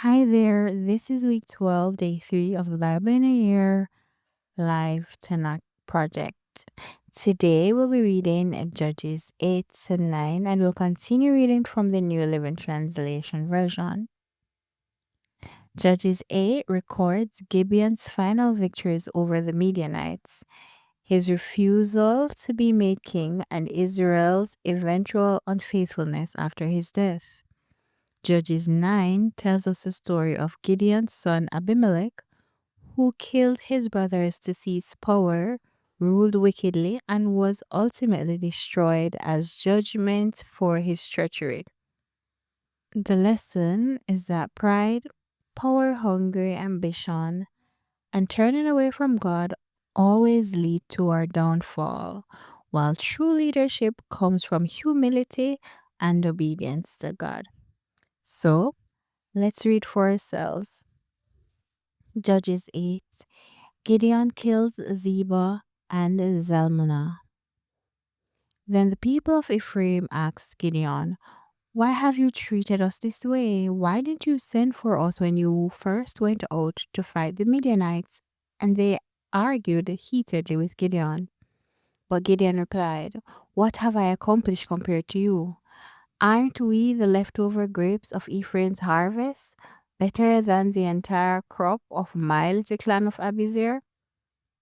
Hi there, this is week 12, day 3 of the Bible in a Year live Tanakh project. Today we'll be reading Judges 8 to 9 and we'll continue reading from the New Living Translation version. Judges 8 records Gibeon's final victories over the Midianites, his refusal to be made king, and Israel's eventual unfaithfulness after his death. Judges 9 tells us the story of Gideon's son Abimelech, who killed his brothers to seize power, ruled wickedly, and was ultimately destroyed as judgment for his treachery. The lesson is that pride, power hungry ambition, and turning away from God always lead to our downfall, while true leadership comes from humility and obedience to God. So, let's read for ourselves. Judges 8. Gideon kills Zebah and Zalmunna. Then the people of Ephraim asked Gideon, "Why have you treated us this way? Why didn't you send for us when you first went out to fight the Midianites?" And they argued heatedly with Gideon. But Gideon replied, "What have I accomplished compared to you? Aren't we the leftover grapes of Ephraim's harvest, better than the entire crop of my little clan of Abiezer?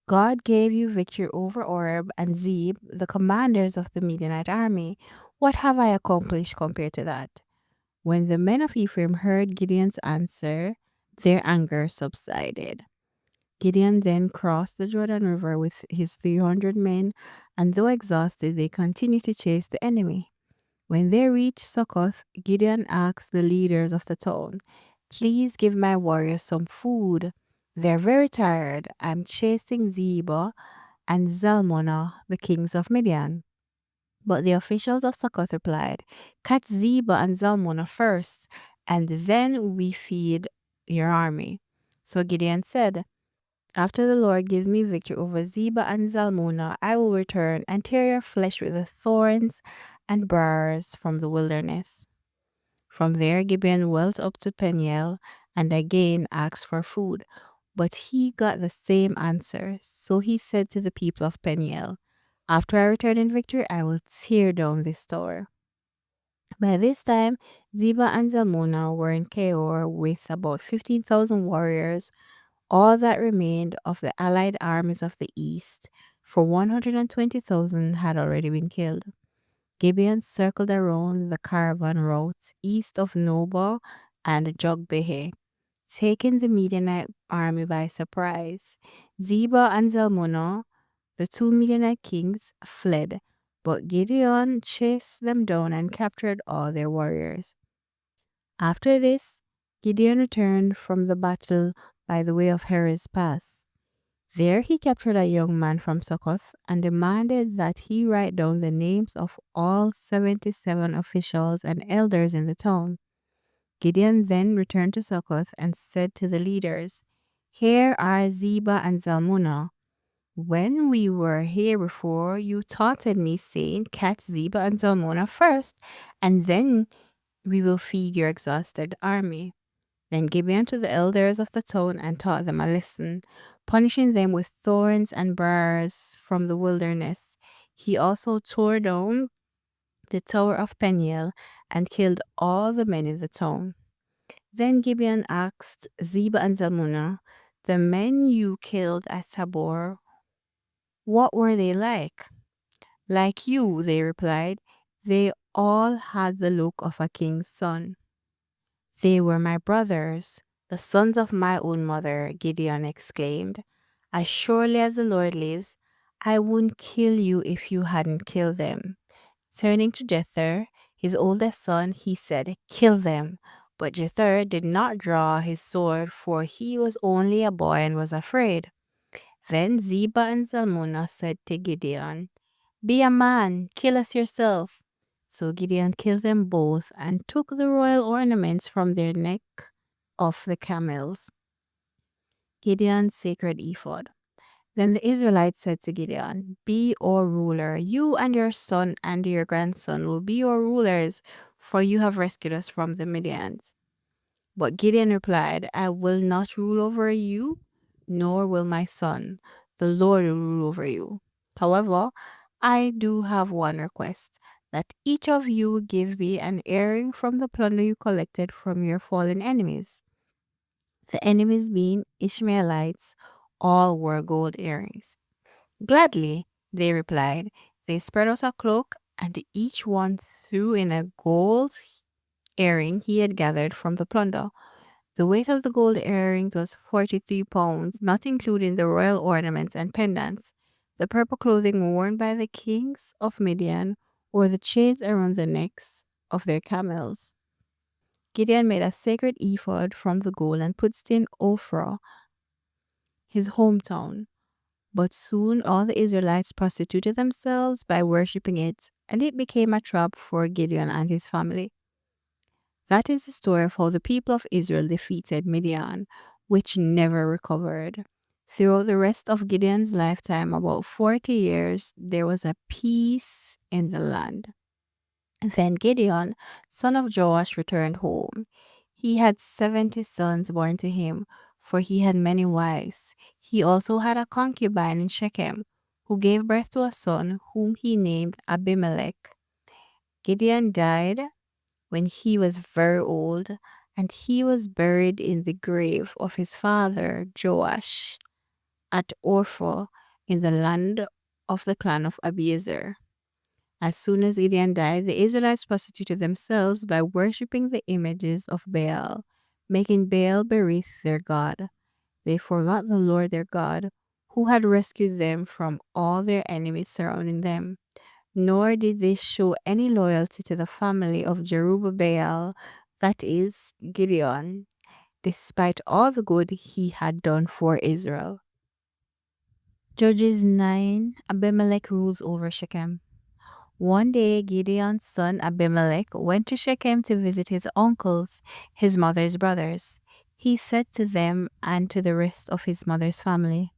God gave you victory over Oreb and Zeb, the commanders of the Midianite army. What have I accomplished compared to that?" When the men of Ephraim heard Gideon's answer, their anger subsided. Gideon then crossed the Jordan River with his 300 men, and though exhausted, they continued to chase the enemy. When they reached Succoth, Gideon asked the leaders of the town, "Please give my warriors some food. They're very tired. I'm chasing Zebah and Zalmunna, the kings of Midian." But the officials of Succoth replied, "Catch Zebah and Zalmunna first, and then we feed your army." So Gideon said, "After the Lord gives me victory over Zebah and Zalmunna, I will return and tear your flesh with the thorns and briars from the wilderness." From there, Gibeon went up to Peniel and again asked for food, but he got the same answer. So he said to the people of Peniel, "After I return in victory, I will tear down this tower." By this time, Zebah and Zalmunna were in Peor with about 15,000 warriors, all that remained of the allied armies of the east, for 120,000 had already been killed. Gibeon circled around the caravan route east of Noba and Jogbehe, taking the Midianite army by surprise. Zebah and Zalmunna, the two Midianite kings, fled, but Gideon chased them down and captured all their warriors. After this, Gideon returned from the battle by the way of Heres Pass. There he captured a young man from Succoth and demanded that he write down the names of all 77 officials and elders in the town. Gideon then returned to Succoth and said to the leaders, "Here are Zebah and Zalmunna. When we were here before, you taunted me, saying, 'Catch Zebah and Zalmunna first, and then we will feed your exhausted army.'" Then Gibeon to the elders of the town and taught them a lesson, punishing them with thorns and briars from the wilderness. He also tore down the tower of Peniel and killed all the men in the town. Then Gibeon asked Zebah and Zalmunna, "The men you killed at Tabor, what were they like?" "Like you," they replied. "They all had the look of a king's son." "They were my brothers, the sons of my own mother," Gideon exclaimed. "As surely as the Lord lives, I wouldn't kill you if you hadn't killed them." Turning to Jether, his oldest son, he said, "Kill them." But Jether did not draw his sword, for he was only a boy and was afraid. Then Zebah and Zalmunna said to Gideon, "Be a man, kill us yourself." So Gideon killed them both and took the royal ornaments from their neck of the camels, Gideon's sacred ephod. Then the Israelites said to Gideon, "Be our ruler. You and your son and your grandson will be our rulers, for you have rescued us from the Midians." But Gideon replied, I will not rule over you, nor will my son. The Lord will rule over you. However, I do have one request, that each of you give me an earring from the plunder you collected from your fallen enemies. The enemies being Ishmaelites, all wore gold earrings. Gladly, they replied. They spread out a cloak, and each one threw in a gold earring he had gathered from the plunder. The weight of the gold earrings was 43 pounds, not including the royal ornaments and pendants, the purple clothing worn by the kings of Midian, or the chains around the necks of their camels. Gideon made a sacred ephod from the gold and put it in Ophrah, his hometown. But soon all the Israelites prostituted themselves by worshipping it, and it became a trap for Gideon and his family. That is the story of how the people of Israel defeated Midian, which never recovered. Throughout the rest of Gideon's lifetime, about 40 years, there was a peace in the land. Then Gideon, son of Joash, returned home. He had 70 sons born to him, for he had many wives. He also had a concubine in Shechem, who gave birth to a son whom he named Abimelech. Gideon died when he was very old, and he was buried in the grave of his father Joash at Orpha in the land of the clan of Abiezer. As soon as Gideon died, the Israelites prostituted themselves by worshipping the images of Baal, making Baal-Berith their god. They forgot the Lord their God, who had rescued them from all their enemies surrounding them. Nor did they show any loyalty to the family of Jerubbaal, that is, Gideon, despite all the good he had done for Israel. Judges 9. Abimelech rules over Shechem. One day, Gideon's son Abimelech went to Shechem to visit his uncles, his mother's brothers. He said to them and to the rest of his mother's family,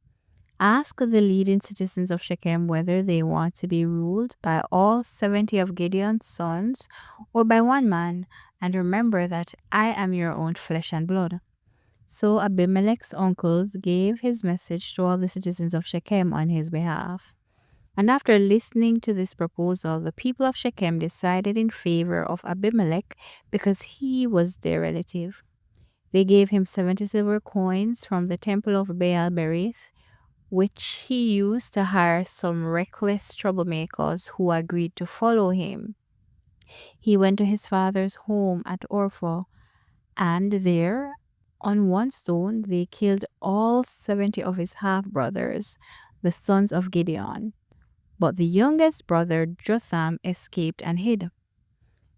Ask the leading citizens of Shechem whether they want to be ruled by all 70 of Gideon's sons or by one man, and remember that I am your own flesh and blood. So Abimelech's uncles gave his message to all the citizens of Shechem on his behalf. And after listening to this proposal, the people of Shechem decided in favor of Abimelech because he was their relative. They gave him 70 silver coins from the temple of Baal-Berith, which he used to hire some reckless troublemakers who agreed to follow him. He went to his father's home at Orpha, and there, on one stone, they killed all 70 of his half-brothers, the sons of Gideon. But the youngest brother, Jotham, escaped and hid.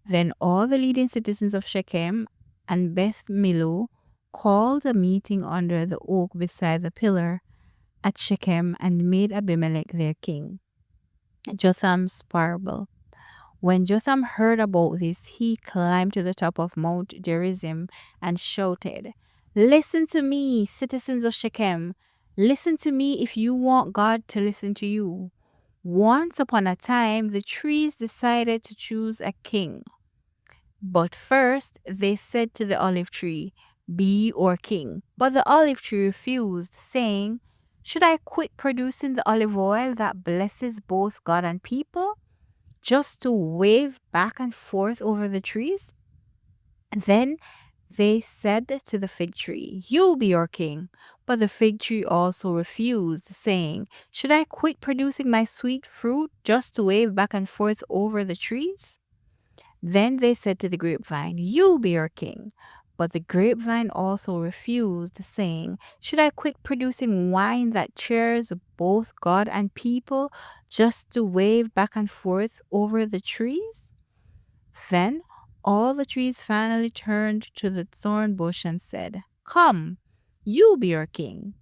Then all the leading citizens of Shechem and Beth Millo called a meeting under the oak beside the pillar at Shechem and made Abimelech their king. Jotham's parable. When Jotham heard about this, he climbed to the top of Mount Gerizim and shouted, Listen to me, citizens of Shechem. Listen to me if you want God to listen to you. Once upon a time, the trees decided to choose a king. But first, they said to the olive tree, Be our king. But the olive tree refused, saying, Should I quit producing the olive oil that blesses both God and people, just to wave back and forth over the trees? Then they said to the fig tree, You be our king. But the fig tree also refused, saying, Should I quit producing my sweet fruit just to wave back and forth over the trees? Then they said to the grapevine, You be our king. But the grapevine also refused, saying, Should I quit producing wine that cheers both God and people just to wave back and forth over the trees? Then all the trees finally turned to the thorn bush and said, Come, you be our king.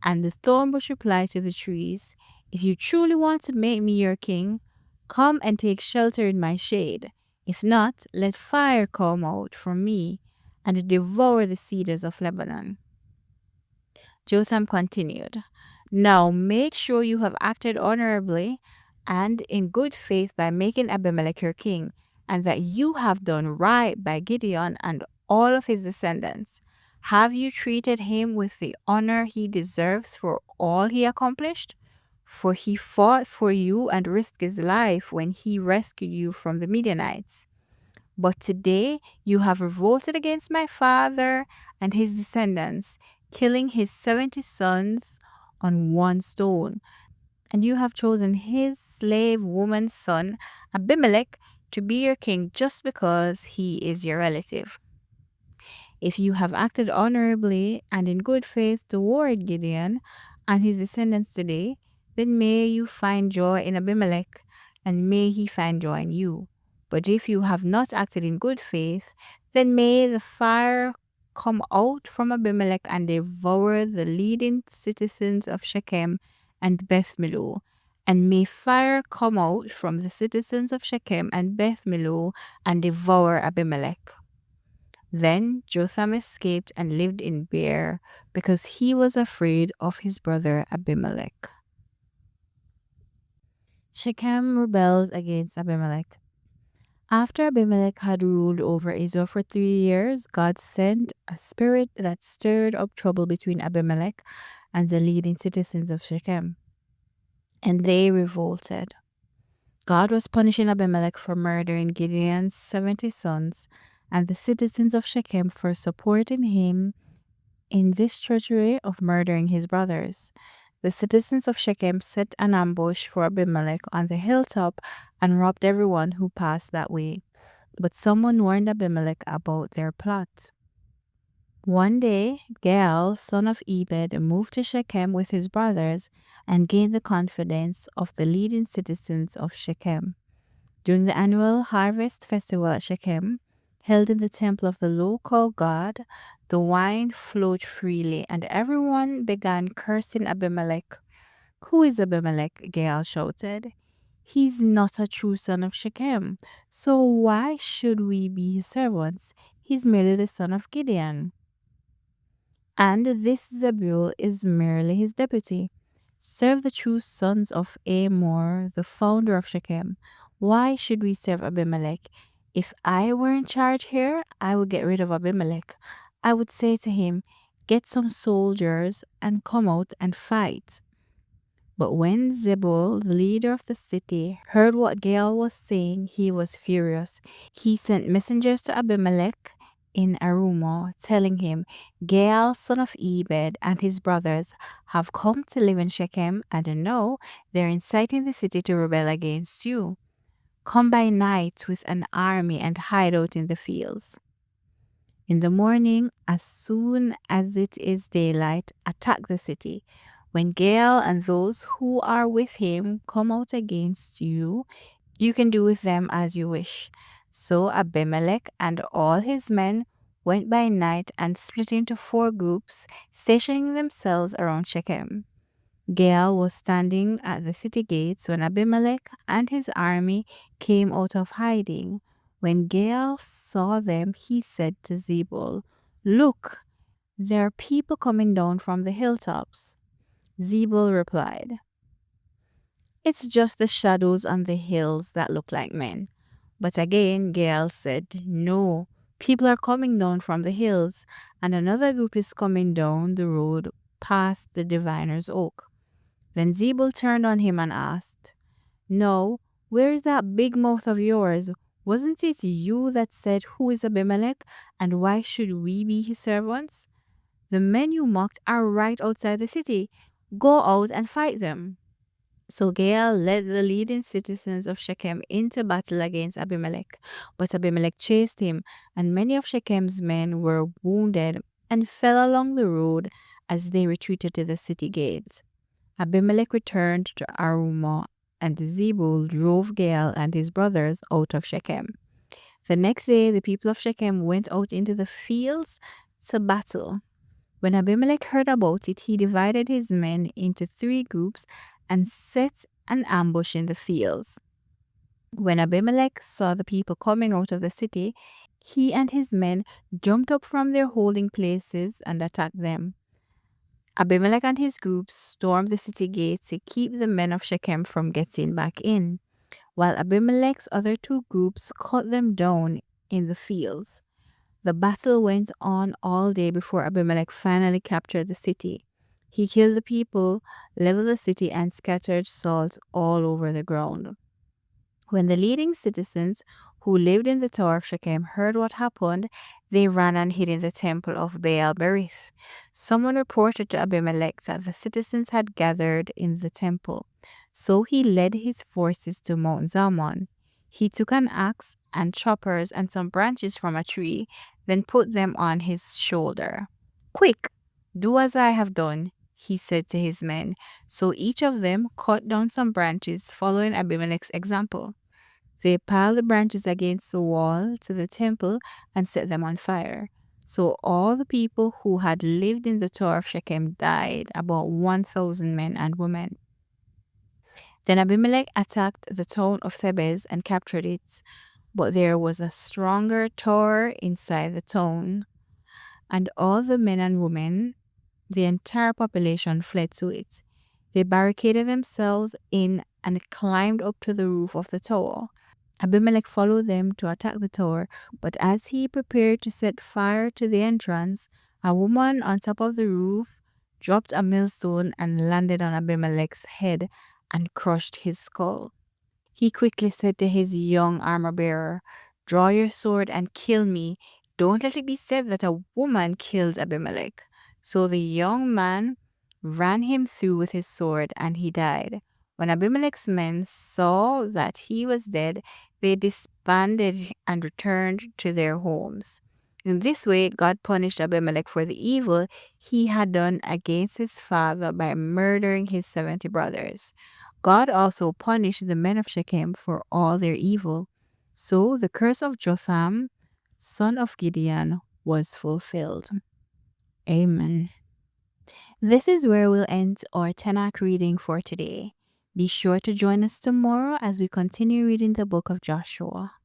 And the thorn bush replied to the trees, If you truly want to make me your king, come and take shelter in my shade. If not, let fire come out from me and devour the cedars of Lebanon. Jotham continued, Now make sure you have acted honorably and in good faith by making Abimelech your king, and that you have done right by Gideon and all of his descendants. Have you treated him with the honor he deserves for all he accomplished? For he fought for you and risked his life when he rescued you from the Midianites. But today you have revolted against my father and his descendants, killing his 70 sons on one stone. And you have chosen his slave woman's son, Abimelech, to be your king just because he is your relative. If you have acted honorably and in good faith toward Gideon and his descendants today, then may you find joy in Abimelech, and may he find joy in you. But if you have not acted in good faith, then may the fire come out from Abimelech and devour the leading citizens of Shechem and Beth Millo. And may fire come out from the citizens of Shechem and Beth Millo and devour Abimelech. Then Jotham escaped and lived in Beer because he was afraid of his brother Abimelech. Shechem rebels against Abimelech. After Abimelech had ruled over Israel for 3 years, God sent a spirit that stirred up trouble between Abimelech and the leading citizens of Shechem, and they revolted. God was punishing Abimelech for murdering Gideon's 70 sons and the citizens of Shechem for supporting him in this treachery of murdering his brothers. The citizens of Shechem set an ambush for Abimelech on the hilltop and robbed everyone who passed that way. But someone warned Abimelech about their plot. One day, Gaal, son of Ebed, moved to Shechem with his brothers and gained the confidence of the leading citizens of Shechem. During the annual harvest festival at Shechem, held in the temple of the local god, the wine flowed freely, and everyone began cursing Abimelech. "Who is Abimelech?" Gaal shouted. "He's not a true son of Shechem, so why should we be his servants? He's merely the son of Gideon. And this Zebul is merely his deputy. Serve the true sons of Amor, the founder of Shechem. Why should we serve Abimelech? If I were in charge here, I would get rid of Abimelech. I would say to him, 'Get some soldiers and come out and fight.'" But when Zebul, the leader of the city, heard what Gaal was saying, he was furious. He sent messengers to Abimelech in Arumah, telling him, "Gaal, son of Ebed, and his brothers have come to live in Shechem, and now they're inciting the city to rebel against you. Come by night with an army and hide out in the fields. In the morning, as soon as it is daylight, attack the city. When Gaal and those who are with him come out against you, you can do with them as you wish." So Abimelech and all his men went by night and split into 4 groups, stationing themselves around Shechem. Gaal was standing at the city gates when Abimelech and his army came out of hiding. When Gaal saw them, he said to Zebul, "Look, there are people coming down from the hilltops." Zebul replied, "It's just the shadows on the hills that look like men." But again, Gaal said, "No, people are coming down from the hills, and another group is coming down the road past the diviner's oak." Then Zebul turned on him and asked, "No, where is that big mouth of yours? Wasn't it you that said, 'Who is Abimelech, and why should we be his servants?' The men you mocked are right outside the city. Go out and fight them." So Gaal led the leading citizens of Shechem into battle against Abimelech. But Abimelech chased him, and many of Shechem's men were wounded and fell along the road as they retreated to the city gates. Abimelech returned to Arumah, and Zebul drove Gaal and his brothers out of Shechem. The next day, the people of Shechem went out into the fields to battle. When Abimelech heard about it, he divided his men into 3 groups and set an ambush in the fields. When Abimelech saw the people coming out of the city, he and his men jumped up from their holding places and attacked them. Abimelech and his group stormed the city gates to keep the men of Shechem from getting back in, while Abimelech's other 2 groups cut them down in the fields. The battle went on all day before Abimelech finally captured the city. He killed the people, leveled the city, and scattered salt all over the ground. When the leading citizens who lived in the Tower of Shechem heard what happened, they ran and hid in the temple of Baal-Berith. Someone reported to Abimelech that the citizens had gathered in the temple. So he led his forces to Mount Zalmon. He took an axe and choppers and some branches from a tree, then put them on his shoulder. Quick, do as I have done, he said to his men. So each of them cut down some branches, following Abimelech's example. They piled the branches against the wall to the temple and set them on fire. So all the people who had lived in the Tower of Shechem died, about 1,000 men and women. Then Abimelech attacked the town of Thebez and captured it, but there was a stronger tower inside the town, and all the men and women, the entire population, fled to it. They barricaded themselves in and climbed up to the roof of the tower. Abimelech followed them to attack the tower, but as he prepared to set fire to the entrance, a woman on top of the roof dropped a millstone and landed on Abimelech's head and crushed his skull. He quickly said to his young armor-bearer, "Draw your sword and kill me. Don't let it be said that a woman killed Abimelech." So the young man ran him through with his sword, and he died. When Abimelech's men saw that he was dead, they disbanded and returned to their homes. In this way, God punished Abimelech for the evil he had done against his father by murdering his 70 brothers. God also punished the men of Shechem for all their evil. So the curse of Jotham, son of Gideon, was fulfilled. Amen. This is where we'll end our Tanakh reading for today. Be sure to join us tomorrow as we continue reading the book of Joshua.